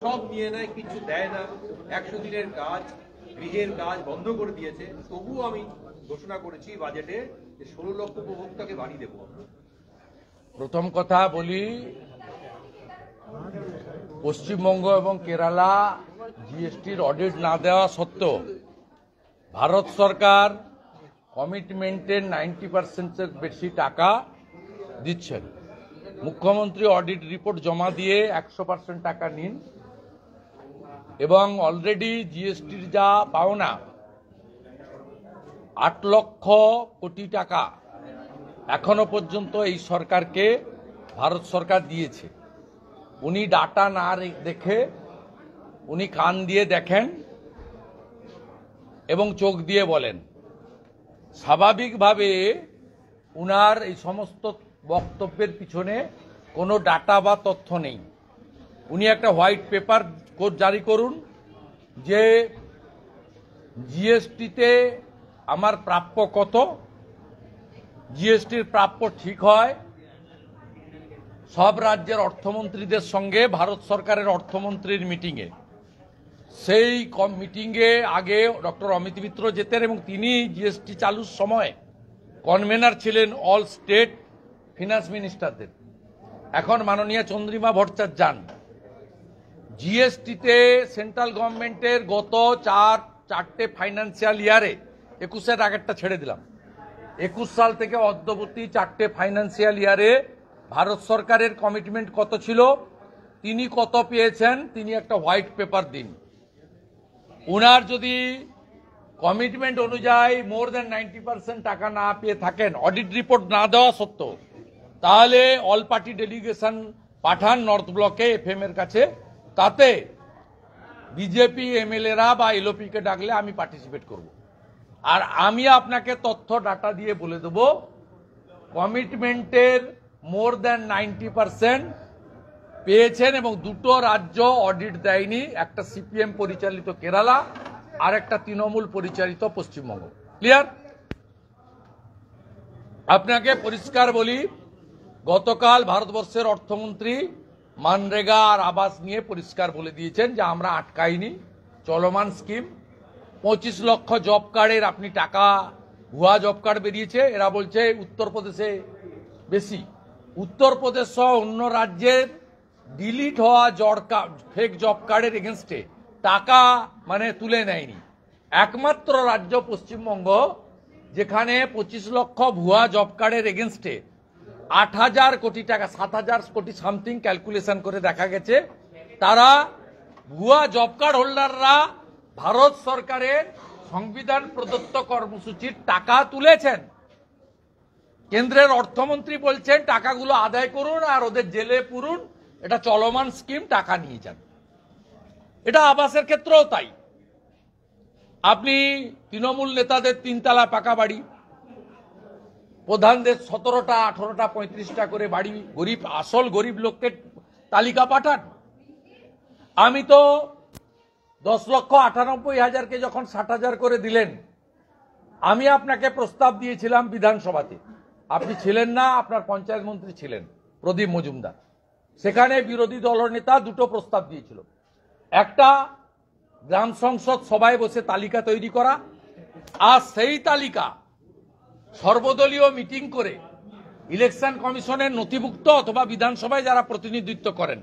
সব নিয়ে নেয়, কিছু দেয় না। 100 দিনের কাজ, গৃহের কাজ বন্ধ করে দিয়েছে। তবুও আমি ঘোষণা করেছি বাজেটে যে 16 লক্ষ উপভোক্তাকে বাড়ি দেবো। প্রথম কথা বলি, পশ্চিমবঙ্গ এবং কেরালা জিএসটির অডিট না দেওয়া সত্ত্বেও ভারত সরকার কমিটমেন্টের 90% বেশি টাকা দিচ্ছেন। মুখ্যমন্ত্রী অডিট রিপোর্ট জমা দিয়ে 100% টাকা নিন এবং অলরেডি জিএসটির যা পাওনা 8 লক্ষ কোটি টাকা এখনো পর্যন্ত এই সরকারকে ভারত সরকার দিয়েছে। উনি ডাটা না দেখে উনি কান দিয়ে দেখেন এবং চোখ দিয়ে বলেন। স্বাভাবিকভাবে উনার এই সমস্ত বক্তব্যের পিছনে কোনো ডাটা বা তথ্য নেই। উনি একটা হোয়াইট পেপার জারি করুন যে জিএসটিতে আমার প্রাপ্য কত, জিএসটির প্রাপ্য ঠিক হয়। সব রাজ্যের অর্থমন্ত্রীদের সঙ্গে ভারত সরকারের অর্থমন্ত্রীর মিটিংয়ে, সেই মিটিংয়ে আগে ডক্টর অমিত মিত্র যেতেন এবং তিনি জিএসটি চালুর সময় কনভেনার ছিলেন অল স্টেট ফিনান্স মিনিস্টারদের। এখন মাননীয় চন্দ্রিমা ভট্টাচার্য যান। জিএসটিতে সেন্ট্রাল গভর্নমেন্টের গত চারটে ফাইন্যান্সিয়াল ইয়ারে, 21-এর আগেরটা ছেড়ে দিলাম, 21 সাল থেকে অদ্যবধি 4টে ফাইন্যান্সিয়াল ইয়ারে ভারত সরকারের কমিটমেন্ট কত ছিল, তিনি কত পেয়েছেন, তিনি একটা হোয়াইট পেপার দিন। উনার যদি কমিটমেন্ট অনুযায়ী মোর দেন 90% টাকা না পেয়ে থাকেন, অডিট রিপোর্ট না দেওয়া সত্ত্বেও, তাহলে অল পার্টি ডেলিগেশন পাঠান নর্থ ব্লকে এফএম এর কাছে। তাতে বিজেপি এমএলএরা বা এলওপিকে ডাকলে আমি পার্টিসিপেট করব। আর আমি আপনাকে তথ্য ডাটা দিয়ে বলে দেব, কমিটমেন্টের মোর দেন 90% পেয়েছেন এবং দুটো রাজ্য অডিট দেয়নি, একটা সিপিএম পরিচালিত কেরালা আর একটা তৃণমূল পরিচালিত পশ্চিমবঙ্গ। ক্লিয়ার? আপনাকে পরিষ্কার বলি, গতকাল ভারতবর্ষের অর্থমন্ত্রী মানরেগা আর আবাস নিয়ে পরিষ্কার বলে দিয়েছেন যে আমরা আটকাইনি, চলমান স্কিম। 25 লক্ষ জব কার্ডের আপনি টাকা, ভুয়া জব কার্ড বেরিয়েছে, এরা বলছে উত্তরপ্রদেশে বেশি। উত্তরপ্রদেশ সহ অন্য রাজ্যের ডিলিট হওয়া ফেক জব কার্ডের এগেনস্টে টাকা তুলে নেয়নি। একমাত্র রাজ্য পশ্চিমবঙ্গ যেখানে 25 লক্ষ ভুয়া জব কার্ডের এগেনস্টে 8,000 কোটি টাকা, 7,000 কোটি সামথিং ক্যালকুলেশন করে দেখা গেছে, তারা ভুয়া জব কার্ড হোল্ডাররা ভারত সরকারের সংবিধান প্রদত্ত কর্মসূচির টাকা তুলেছেন। কেন্দ্রের অর্থমন্ত্রী বলছেন টাকাগুলো আদায় করুন আর ওদের জেলে পুরুন, এটা চলমান স্কিম, টাকা নিয়ে যান। এটা আবাসের ক্ষেত্রেও তাই। আপনি তৃণমূল নেতাদের 3 তলা পাকা বাড়ি, প্রধানদের 17টা 18টা 35টা করে বাড়ি, আসল গরিব লোককে তালিকা পাঠান। আমি তো 10,98,000কে যখন 60,000 করে দিলেন, আমি আপনাকে প্রস্তাব দিয়েছিলাম বিধানসভাতে, আপনি ছিলেন না, আপনার পঞ্চায়েত মন্ত্রী ছিলেন প্রদীপ মজুমদার। সেখানে বিরোধী দলনেতা দুটো প্রস্তাব দিয়েছিল। একটা, গ্রাম সংসদ সভায় বসে তালিকা তৈরি করা, আর সেই তালিকা সর্বদলীয় মিটিং করে ইলেকশন কমিশনের নথিভুক্ত অথবা বিধানসভায় যারা প্রতিনিধিত্ব করেন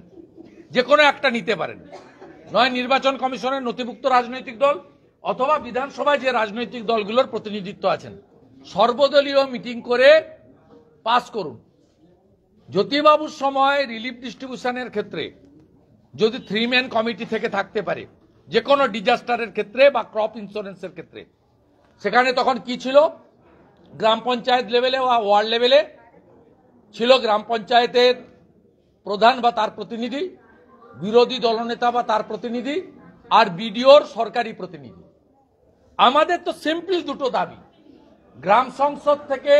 যে কোনো একটা নিতে পারেন, নয় নির্বাচন কমিশনের নথিভুক্ত রাজনৈতিক দল অথবা বিধানসভায় যে রাজনৈতিক দলগুলোর প্রতিনিধিত্ব আছেন, সর্বদলীয় মিটিং করে পাস করুন। জ্যোতিবাবুর সময় রিলিফ ডিস্ট্রিবিউশনের ক্ষেত্রে যদি 3 ম্যান কমিটি থেকে থাকতে পারে, যে কোনো ডিজাস্টারের ক্ষেত্রে বা ক্রপ ইন্স্যুরেন্সের ক্ষেত্রে, সেখানে তখন কি ছিল, গ্রাম পঞ্চায়েত লেভেলে বা ওয়ার্ড লেভেলে ছিল গ্রাম পঞ্চায়েতের প্রধান বা তার প্রতিনিধি, বিরোধী দলনেতা বা তার প্রতিনিধি, আর বিডিওর সরকারি প্রতিনিধি। আমাদের তো সিম্পল দুটো দাবি, গ্রাম সংসদ থেকে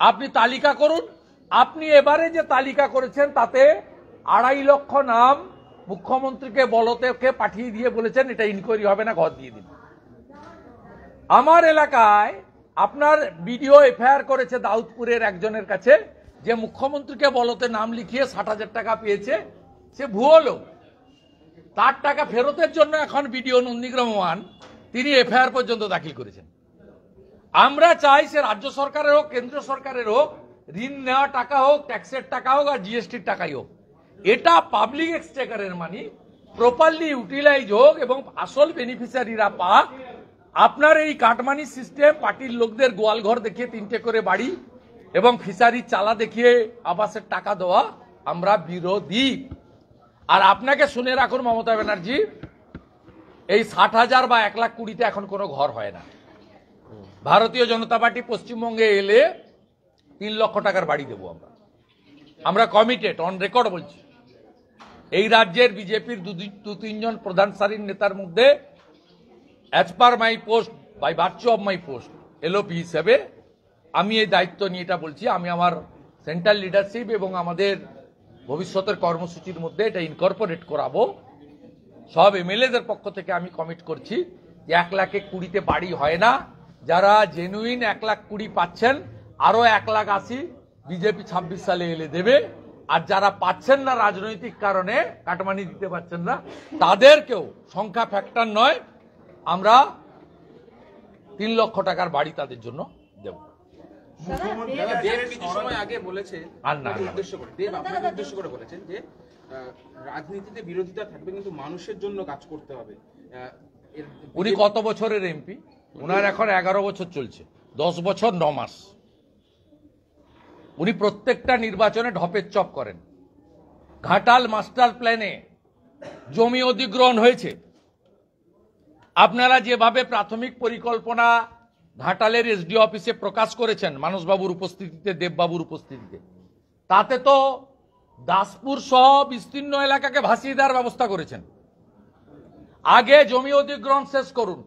আপনি তালিকা করুন। আপনি এবারে যে তালিকা করেছেন তাতে 2.5 লক্ষ নাম মুখ্যমন্ত্রীকে বলতে পাঠিয়ে দিয়ে বলেছেন এটা ইনকোয়ারি হবে না, ঘর দিয়ে দিন। আমার এলাকায় আপনার বিডিও এফআইআর করেছে দাউদপুরের একজনের কাছে যে মুখ্যমন্ত্রীকে বলতে নাম লিখিয়ে 60,000 টাকা পেয়েছে, সে ভুয়ো লোক। তার টাকা ফেরতের জন্য এখন বিডিও নন্দীগ্রাম 1 তিনি এফআইআর পর্যন্ত দাখিল করেছেন। আমরা চাই সে রাজ্য সরকারের হোক, কেন্দ্র সরকারের হোক, ঋণ নেওয়া টাকা হোক, ট্যাক্সের টাকা হোক, আর জিএসটির টাকাই হোক, এটা পাবলিক এক্সচেকারের মানি প্রপারলি ইউটিলাইজ হোক এবং আসল বেনিফিশিয়ারিরা পাক। আপনার এই কাটমানি সিস্টেম, পার্টির লোকদের গোয়ালঘর দেখিয়ে 3টে করে বাড়ি এবং ফিশারি চালা দেখিয়ে আবাসের টাকা দেওয়া আমরা বিরোধী। আর আপনাকে শুনে রাখুন মমতা ব্যানার্জি, এই 60,000 বা 1,20,000 এখন কোনো ঘর হয় না। ভারতীয় জনতা পার্টি পশ্চিমবঙ্গে এলে 3 লক্ষ টাকার বাড়ি দেবো আমরা কমিটেড, অন রেকর্ড বলছি। এই রাজ্যের বিজেপির 2-3 জন প্রধান সারির নেতার মধ্যে as per my post, by virtue of my post, LOP হিসেবে আমি এই দায়িত্ব নিয়ে এটা বলছি। আমি আমার সেন্ট্রাল লিডারশিপ এবং আমাদের ভবিষ্যতের কর্মসূচির মধ্যে এটা ইনকর্পোরেট করাবো। সব এমএলএদের পক্ষ থেকে আমি কমিট করছি যে 1,20,000 বাড়ি হয় না। যারা জেনুইন 1,20,000 পাচ্ছেন, আরো 1,80,000 বিজেপি 26 সালে এলে দেবে। আর যারা পাচ্ছেন না রাজনৈতিক কারণে, কাটমানি দিতে পারছেন না, তাদেরকেও, সংখ্যা ফ্যাক্টর নয়, আমরা 3 লক্ষ টাকার বাড়ি তাদের জন্য দেব। দেব কিছু সময় আগে বলেছে, উদ্দেশ্য করে বলেছেন যে রাজনীতিতে বিরোধিতা থাকবে কিন্তু মানুষের জন্য কাজ করতে হবে। উনি কত বছরের এমপি? উনার এখন 11 বছর চলছে, 10 বছর 9 মাস। উনি প্রত্যেকটা নির্বাচনে ঢপের চপ করেন। ঘাটাল মাস্টার প্ল্যানে জমি অধিগ্রহণ হয়েছে। আপনারা যেভাবে প্রাথমিক পরিকল্পনা ঘাটালের এসডি অফিসে প্রকাশ করেছেন মানসবাবুর উপস্থিতিতে, দেববাবুর উপস্থিতিতে, তাতে তো দাসপুর সহ বিস্তীর্ণ এলাকাকে ভাসিয়ে দেওয়ার ব্যবস্থা করেছেন। আগে জমি অধিগ্রহণ শেষ করুন।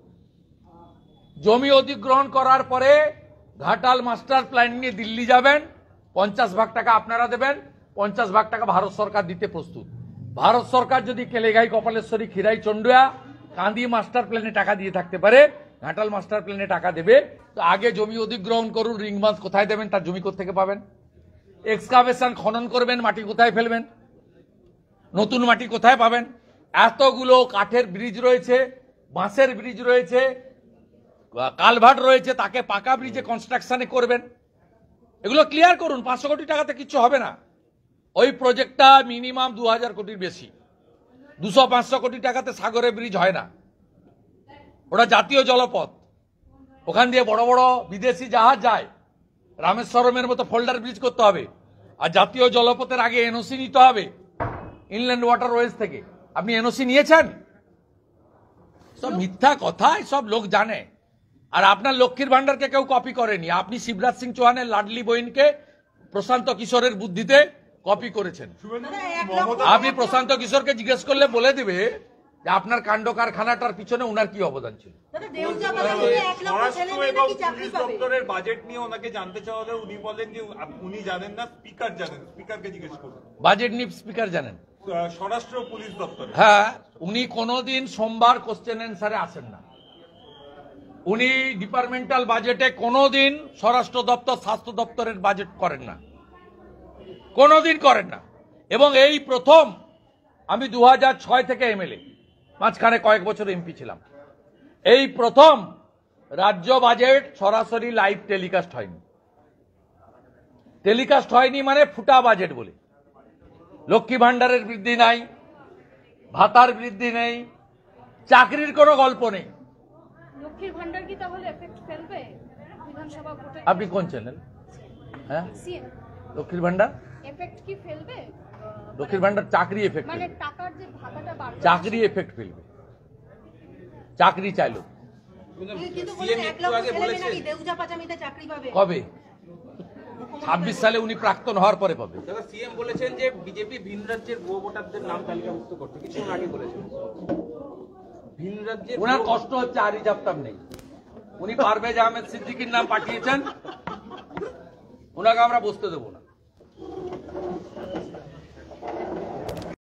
জমি অধিগ্রহণ করার পরে ঘাটাল মাস্টার প্ল্যান নিয়ে দিল্লি যাবেন, 50 ভাগ টাকা আপনারা দেবেন, 50 ভাগ টাকা ভারত সরকার দিতে প্রস্তুত। ভারত সরকার যদি কেলেঘাই, কপালেশ্বরী, খিরাই, চন্ডুয়া, কান্দি মাস্টার প্ল্যানে টাকা দিয়ে থাকতে পারে, ঘাটাল মাস্টার প্ল্যানে টাকা দেবে। তো আগে জমি অধিগ্রহণ করুন। রিং বাঁধ কোথায় দেবেন, তার জমি কোত্থেকে পাবেন? এক্সকাভেশন, খনন করবেন, মাটি কোথায় ফেলবেন, নতুন মাটি কোথায় পাবেন? এতগুলো কাঠের ব্রিজ রয়েছে, বাঁশের ব্রিজ রয়েছে, কালভার্ট রয়েছে, তাকে পাকা ব্রিজে কনস্ট্রাকশনে করবেন। এগুলো ক্লিয়ার করুন। 500 কোটি টাকাতে কিছু হবে না। ওই প্রজেক্টটা মিনিমাম 2,000 কোটির বেশি। 200-500 কোটি টাকাতে সাগরে ব্রিজ হয় না। ওটা জাতীয় জলপথ, ওখান দিয়ে বড় বড় বিদেশি জাহাজ যায়। রামেশ্বরমের মতো ফোল্ডার ব্রিজ করতে হবে। আর জাতীয় জলপথের আগে এনওসি নিতে হবে ইনল্যান্ড ওয়াটারওয়েজ থেকে। আপনি এনওসি নিয়েছেন? সব মিথ্যা কথা, সব লোক জানে। আর আপনার লক্ষ্মীর ভান্ডারকে কেউ কপি করেনি। আপনি শিবরাজ সিং চৌহানের লাডলি বইনকে প্রশান্ত কিশোরের বুদ্ধিতে কপি করেছেন। আপনি প্রশান্ত কিশোরকে জিজ্ঞেস করলে বলে দিবে যে আপনার কাণ্ড কারখানাটার পিছনে উনার কি অবদান ছিল। দপ্তরের বাজেট নিয়ে ওনাকে জানতে চাওয়া হলে উনি বলেন যে উনি জানেন না, স্পিকার জানেন, স্পিকারকে জিজ্ঞেস করুন। বাজেট নিয়ে স্পিকার জানেন? স্বরাষ্ট্র পুলিশ দপ্তর। হ্যাঁ, উনি কোনোদিন সোমবার কোশ্চেন অ্যান্সারে আসেন না। উনি ডিপার্টমেন্টাল বাজেটে কোনোদিন স্বরাষ্ট্র দপ্তর, স্বাস্থ্য দপ্তরের বাজেট করেন না, কোনোদিন করেন না। এবং এই প্রথম, আমি 2006 থেকে এমএলএ, মাঝখানে কয়েক বছর এমপি ছিলাম, এই প্রথম রাজ্য বাজেট সরাসরি লাইভ টেলিকাস্ট হয়নি। টেলিকাস্ট হয়নি মানে ফুটা বাজেট বলে। লক্ষ্মী ভান্ডারের বৃদ্ধি নাই, ভাতার বৃদ্ধি নেই, চাকরির কোনো গল্প নেই। লক্ষ্মীর ভান্ডার কি তাহলে এফেক্ট ফেলবে বিধানসভা ভোটে? আপনি কোন চ্যানেল? হ্যাঁ, সিএম লক্ষ্মীর ভান্ডার এফেক্ট কি ফেলবে? লক্ষ্মীর ভান্ডার চাকরি এফেক্ট, মানে টাকার যে ভাগাটা বাড়বে, চাকরি এফেক্ট ফেলবে। চাকরি চাইলো কবে? 26 সালে উনি প্রাক্তন হওয়ার পরে পাবে। সিএম বলেছেন যে বিজেপি ভিন রাজ্যের ভুয়ো ভোটারদের নাম তালিকাভুক্ত করতে, কিছু আগে বলেছেন। ভিন রাজ্যের ওনার কষ্ট হচ্ছে, আরি জাফতাব নেই। উনি পারভেজ আহমেদ সিদ্দিকীর নাম পাঠিয়েছেন, ওনাকে আমরা বসতে দেবো।